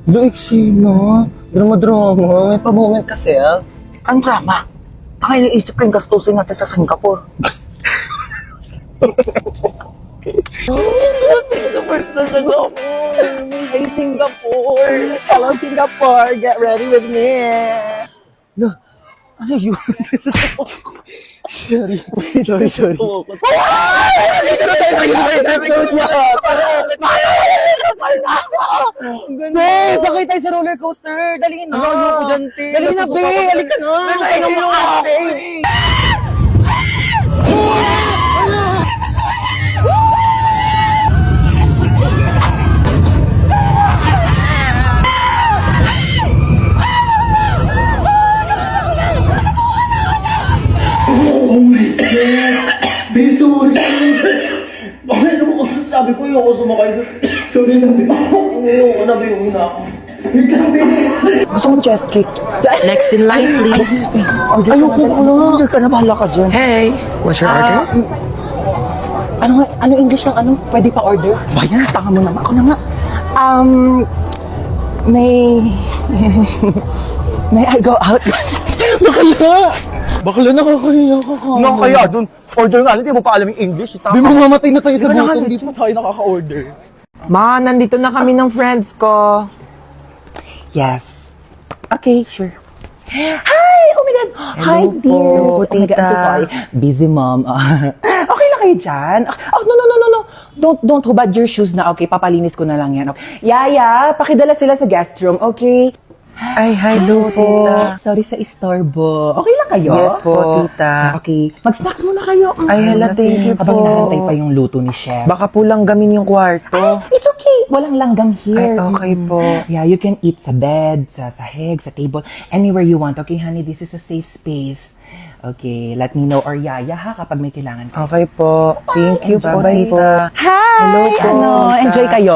Eksena. Drama-drama. May pa-moment ka, self. Ang drama. Ang iniisip ko yung gastusin natin sa Singapore. Hey, Singapore! Hello, Singapore! Get ready with me! No, ano yun? Sorry. Sorry. Be, sakay tayo sa roller coaster! Dali na! Ayoko dyan, te. Dali na, be! Halika na! Ayoko mo ate. Oh my God! Be, sorry! Bakit naman ako? Sabi ko yung ako sumakay doon. Sorry na, Be. Ayoko na, Be. Uwi na ako. Wait lang, Be. Gusto kong chest kick. Next in line, please. Ayoko na. Order ka na, bahala ka dyan. Hey, what's your order? Ano English ng ano? Pwede pa order? Bayan, tanga mo naman. Ako na nga. May I go out? Bakla nakakahiya ka ka. No, kaya dun. Order nga, hindi mo pa alam yung English. Di mamamatay na tayo sa Di ba gutom. nakalala? Di pa tayo nakaka-order. Ma, nandito na kami ng friends ko. Yes. Okay, sure. Hi! Oh my God! Hi, dear! po, Oh my God, I'm so tita. sorry. Busy, mom. Okay lang kayo dyan? Oh, no. Don't hubad your shoes na, okay? Papalinis ko na lang yan. Okay. Yaya, pakidala sila sa guest room, okay? Ay, hello po. Sorry sa istorbo. Okay lang kayo? Yes po, tita. Okay. Mag-snacks muna kayo. Ay, hala, thank you Habang po. hinahantay pa yung luto ni chef. Baka po langgamin yung kwarto. It's okay. Walang langgam here. Ay, okay po. Yeah, you can eat sa bed, sa sahig, sa table, anywhere you want. Okay, honey, this is a safe space. Okay, let me know or yaya ha kapag may kailangan ka. Okay po. Thank you po, Bye-bye. tita. Hi! Hello po, tita. Enjoy kayo?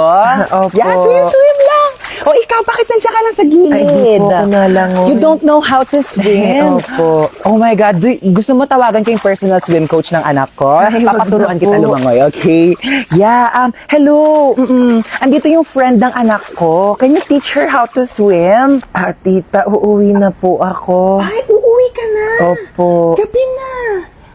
Opo. Yeah, swim lang. O ikaw, bakit nandiyan ka lang sa gilid? Ay, di po ako nalangoy. You don't know how to swim? Opo. Oh my God, gusto mo tawagan ko yung personal swim coach ng anak ko? Ay, wag Papaturuan na kita po. lumangoy, okay? Yeah, hello. Andito yung friend ng anak ko. Can you teach her how to swim? Ah, tita, uuwi na po ako. Ay, uuwi ka na. Opo. Gabi na.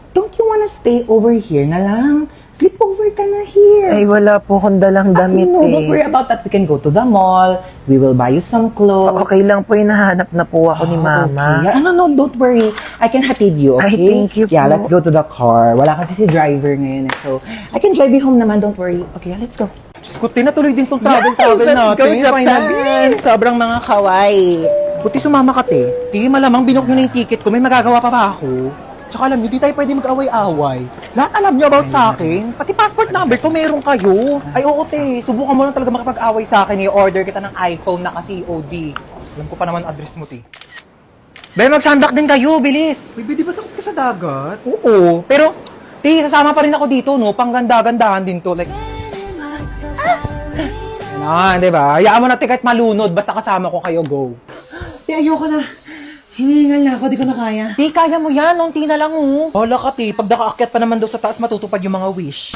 Don't you wanna stay over here na lang? Sleep over ka na here. Ay, wala po akong dalang damit No, don't worry eh. about that. We can go to the mall. We will buy you some clothes. Okay lang po, hinahanap na po ako ni Mama. Okay. No, don't worry. I can hatid you, okay? Ay, thank you Yeah, po. let's go to the car. Wala kasi si driver ngayon. So, I can drive you home naman. Don't worry. Okay, let's go. Skuti na tuloy din tong travel let's natin. go, Japan. Finally. Sobrang mga kawaii. Buti sumama ka, te. Di, malamang binook nyo na yung ticket ko. May magagawa pa ba ako? Tsaka alam nyo, di tayo pwede mag-away-away. Lahat alam nyo about sa akin. Pati passport number ko, meron kayo. Ay, oo, te. Subukan mo lang talaga makipag-away sa akin. I-order kita ng iPhone na ka-COD. Alam ko pa naman address mo, te. Be, mag-sundock din kayo, bilis. Uy, di ba takot ka sa dagat? Oo, pero, te, sasama pa rin ako dito, no? Pangganda-gandahan din to. Like, di ba? Hayaan mo na, te, kahit malunod. Basta kasama ko kayo, go. Te, ayoko na. Hiningal na ako, di ko na kaya. Di, kaya mo yan, unti na lang, oh. Hala ka, ti. Pag nakaakyat pa naman daw sa taas, matutupad yung mga wish.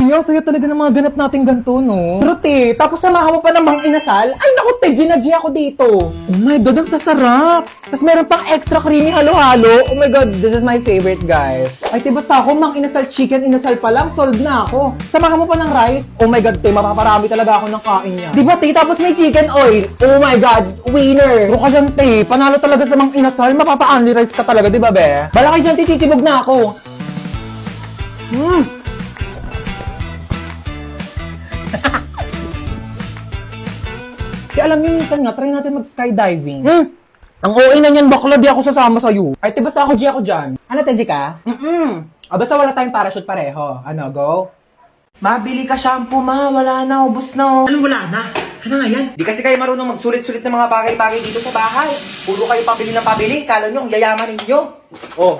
Tiyo, saya talaga ng mga ganap natin ganito, no? Pero, te, tapos samahan mo pa ng mga inasal? Ay, naku, te, G ako dito. Oh my God, ang sasarap. Tapos meron pang extra creamy halo-halo. Oh my God, this is my favorite, guys. Ay, te, basta ako, mang inasal chicken, inasal pa lang, solved na ako. Samahan mo pa ng rice. Oh my God, te, mapaparami talaga ako ng kain niya. Di ba, te, tapos may chicken oil. Oh my God, winner. Pero ka dyan, te, panalo talaga sa mga inasal, mapapa-only rice ka talaga, di ba, be? Bala kayo dyan, te, titibog na ako. Kaya alam niyo, minsan nga, try natin mag-skydiving. Ang OA na niyan, bakla, di ako sasama sa'yo. Ay, te, basta ako, G ako dyan. Ano, te, G ka? Basta wala tayong parachute pareho. Ano, go? Mabili ka shampoo, ma. Wala na, ubos na. Anong wala na? Ano nga yan? Di kasi kayo marunong magsulit-sulit ng mga bagay-bagay dito sa bahay. Puro kayo pabili ng pabili. Kala nyo, ang yayaman ninyo. Oh,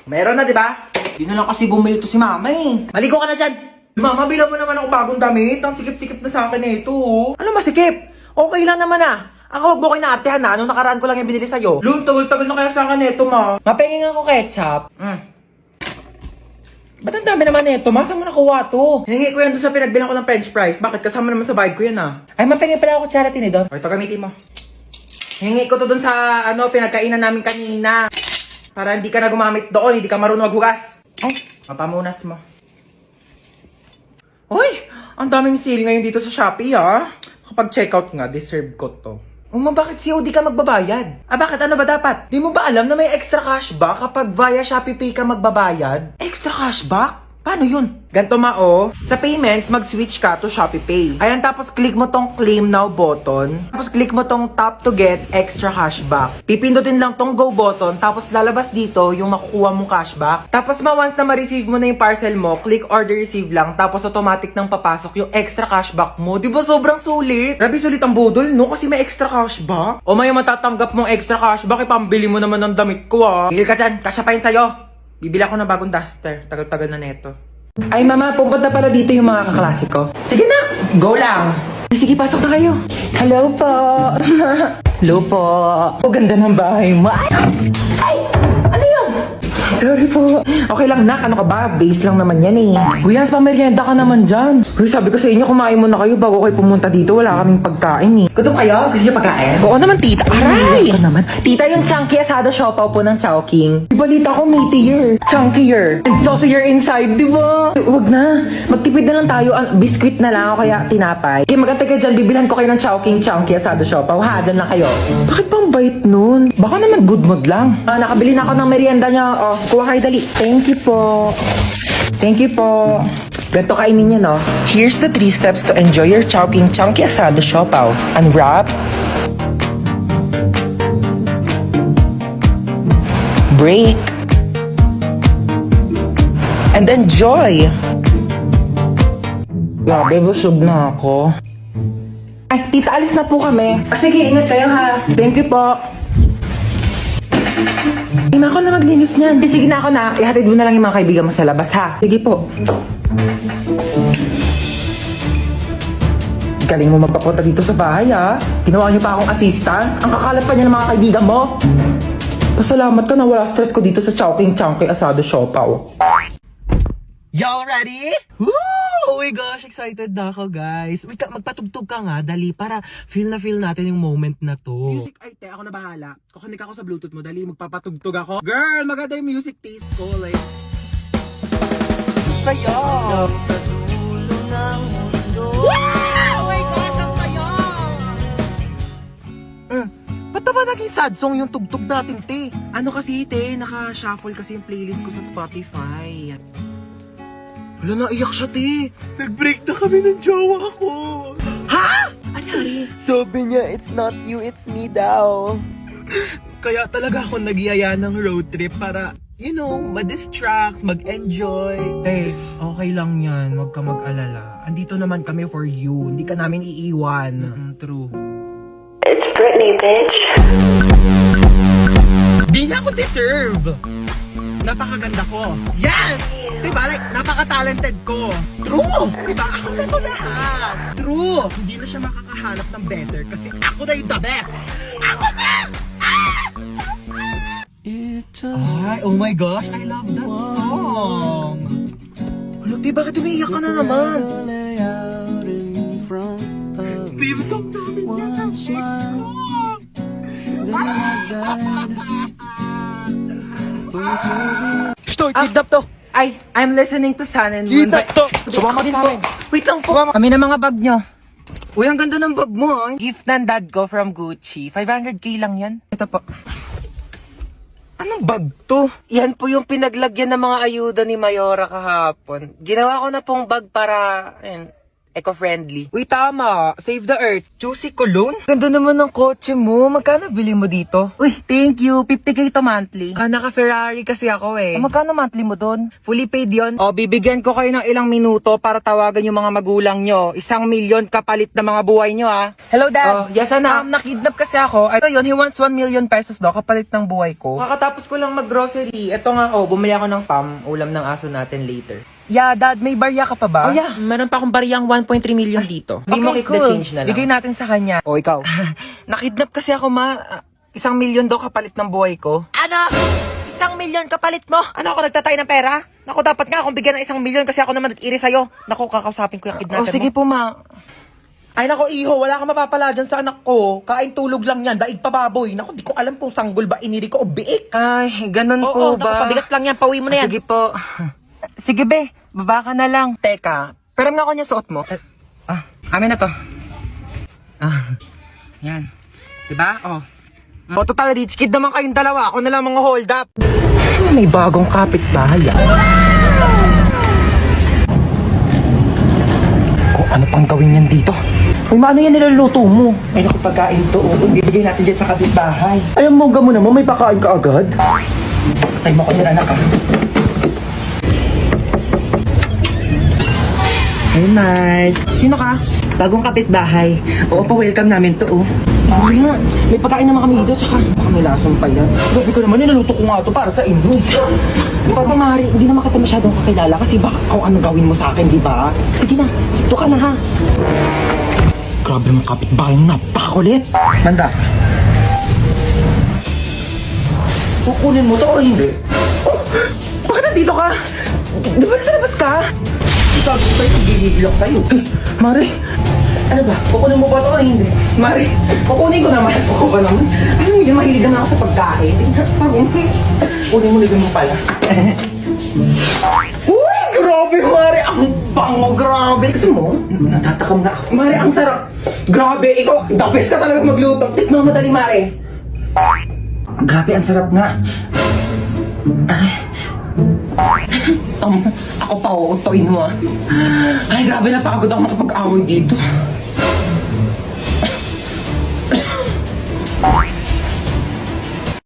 meron na, di ba? Di na lang kasi bumili to si mama eh. Maligo ka na dyan. Mama, bilang mo naman ako bagong damit. Ang sikip-sikip na sa akin na ito. Ano masikip? Okay lang naman ah. Ako, wag mo kayo naartehan na. Nung nakaraan ko lang yung binili sa'yo. Lun, tagal-tagal na kaya sa akin ito, ma. Mapingin ako ketchup. Ba't ang dami naman ito? Masa mo nakuha to? Hingi ko yan doon sa pinagbilang ko ng french fries. Bakit? Kasama naman sa bayad ko yan ah. Ay, mapingin pala ako charity ni Don. O, ito gamitin mo. Hingi ko to doon sa pinagkainan namin kanina. Para hindi ka na gumamit doon, hindi ka marunong maghugas. Ay, mapamunas mo. Uy, ang daming sale ngayon dito sa Shopee ah. Kapag checkout nga, deserve ko to. Bakit COD ka magbabayad? Bakit? Ano ba dapat? Di mo ba alam na may extra cashback kapag via Shopee Pay ka magbabayad? Extra cashback? Paano yun? Ganto sa payments, mag-switch ka to Shopee Pay. Ayan, tapos click mo tong claim now button. Tapos click mo tong tap to get extra cashback. Pipindutin lang tong go button, tapos lalabas dito yung makukuha mong cashback. Tapos once na ma-receive mo na yung parcel mo, click order receive lang, tapos automatic nang papasok yung extra cashback mo. Di ba sobrang sulit? Grabe sulit ang budol, no? Kasi may extra cashback. O may matatanggap mong extra cashback, ipambili mo naman ng damit ko ah. Tigil ka dyan, kasya pa yun sa'yo. Bibili ako ng bagong duster. Tagal-tagal na neto. Ay, mama, pupunta pala dito yung mga kaklase ko. Sige na, go lang. Sige, pasok na kayo. Hello po. Hello po. O, ganda ng bahay mo. Ay! Ano yun? Sorry po. Okay lang, nak. Ano ka ba? Base lang naman yan eh. Uy, Hans, pamerienda ka naman dyan. Uy, sabi ko sa inyo, kumain muna kayo bago kayo pumunta dito. Wala kaming pagkain eh. Gutom kayo? Gusto niyo pagkain? Oo naman, tita. Aray! Ito naman. Tita, yung chunky asado siopaw po ng Chowking. Balita ko, meatier. Chunkier. And saucier inside, di ba? Wag na. Magtipid na lang tayo. Biscuit na lang o kaya tinapay. Okay, magantay kayo dyan. Bibilhan ko kayo ng Chowking chunky asado siopaw. Ha, dyan lang kayo. Bakit bang bait nun? Baka naman good mood lang. Nakabili na ako ng merienda niya. Oh, kuha kayo dali. Thank you po. Thank you po. Ganito kainin niya, no? Here's the 3 steps to enjoy your Chowking chunky asado siopaw. Unwrap. Break. And enjoy! Grabe, busog na ako. Ay, tita, alis na po kami. Sige, ingat kayo ha. Thank you po. Hindi na ako na maglinis niyan. Sige na ako na. Ihatid mo na lang yung mga kaibigan mo sa labas ha. Sige po. Galing mo magpapunta dito sa bahay ha. Ginawa niyo pa akong assistant. Ang kakalat pa niya ng mga kaibigan mo. Pasalamat ka na wala stress ko dito sa Chowking chunky asado siopaw. Y'all ready? Woo! Oh my gosh, excited na ako, guys. Wait, magpatugtog ka nga, dali, para feel natin yung moment na to. Music, ay, te, ako na bahala. Kukunik ako sa Bluetooth mo, dali, magpapatugtog ako. Girl, maganda yung music taste ko, like... Saya! Sa dulo ng mundo. Wow! Oh my gosh, ang saya! Ba't naman naging sad song yung tugtog natin, te? Ano kasi, te, naka-shuffle kasi yung playlist ko sa Spotify. Wala, naiyak siya, te. Nag-break na kami ng jowa ko. Ha? Anyari? Sabi niya, it's not you, it's me daw. Kaya talaga ako nagyaya ng road trip para, you know, ma-distract, mag-enjoy. Te, okay lang yan. Huwag ka mag-alala. Andito naman kami for you. Hindi ka namin iiwan. True. It's Britney, bitch. Di niya ako deserve. Napakaganda ko. Yes! Diba? Like, napaka-talented ko. True! Diba? Ako na to lahat. True! Hindi na siya makakahanap ng better kasi ako na yung the best. Ako na! Ay, oh my gosh, I love that song. Ano, di, bakit umiiyak ka na naman? Theme song namin yan ang ex ko. Stoy, kidnap to! Ay, I'm listening to Sun and Moon. Kidnap to! Sumama din po. Wait lang po. Kami na mga bag nyo. Uy, ang ganda ng bag mo, ah. Gift ng dad ko from Gucci. 500k lang yan. Ito po. Anong bag to? Yan po yung pinaglagyan ng mga ayuda ni Mayora kahapon. Ginawa ko na pong bag para, eco-friendly. Uy, tama. Save the earth. Juicy cologne? Ganda naman ng kotse mo. Magkano bili mo dito? Uy, thank you. 50k to monthly. Naka-Ferrari kasi ako eh. Magkano monthly mo dun? Fully paid yon. O, bibigyan ko kayo ng ilang minuto para tawagan yung mga magulang nyo. 1 million kapalit na mga buhay nyo, ah. Hello, Dad. Yes, anak. Nakidnap kasi ako. Ito yun, he wants 1 million pesos daw kapalit ng buhay ko. Kakatapos ko lang mag-grocery. Ito nga, bumili ako ng spam. Ulam ng aso natin later. Yeah, Dad, may barya ka pa ba? Oh, yeah. Meron pa akong baryang 1.3 million dito. Hindi mo keep the change na lang. Bigay natin sa kanya. O, ikaw. Nakidnap kasi ako, ma. 1 million daw kapalit ng buhay ko. Ano? 1 1,000,000 kapalit mo. Ano ako nagtatay ng pera? Naku, dapat nga akong bigyan ng 1,000,000 kasi ako naman nag-iri sa'yo. Naku, kakausapin ko yung kidnapper mo. po, ma. Ay, nako, iho, wala kang mapapala dyan sa anak ko. Kain tulog lang yan, daig pa baboy. Naku, di ko alam kung sanggol ba iniri ko o biik. Ay, ganun Oo, naku, pabigat lang yan. Pauwi mo na yan. Sige po. Sige, be. Baba ka na lang. Teka, pero nga ako niya suot mo. Amin na to. Yan. Diba? Oh. O, total rich kid naman kayong dalawa. Ako na lang mga hold up. May bagong kapitbahay. Kung ano pang gawin yan dito. Uy, maano yan niluluto mo? Ay, naku, pagkain to. Bibigay natin dyan sa kapitbahay. Ay, ang mongga mo naman. May pakain ka agad. Patay mo ko yan, anak. Hey, Mars. Sino ka? Bagong kapitbahay. Oo, pa-welcome namin to, oh. Ano na? May pagkain naman kami dito, tsaka baka may lasang pa yan. Grabe ko naman, nilaluto ko nga to para sa inyo. Papa Mari, hindi naman kita masyadong kakilala kasi baka kung ano gawin mo sa akin, di ba? Sige na, ito ka na ha. Grabe mga kapitbahay na, napakakulit. Manda. Kukunin mo to o hindi? Oh, bakit nandito ka? Di ba nasa labas ka? Sabi ko sa'yo, gigigilok sa'yo. Mari, ano ba? Kukunin mo ba ito o hindi? Mari, kukunin ko naman. Oo ba naman? Ano mo yun, mahilig naman ako sa pagkain. Kunin mo, ligyan mo pala. Uy, grabe, Mari. Ang bango, grabe. Kasi mo, natatakam na ako. Mari, ang sarap. Grabe, ikaw, the best ka talaga magluto. Tikman mo dali, Mari. Grabe, ang sarap nga. Ako pa uutoin mo ah. Ay, grabe, napagod ako makapag-away dito.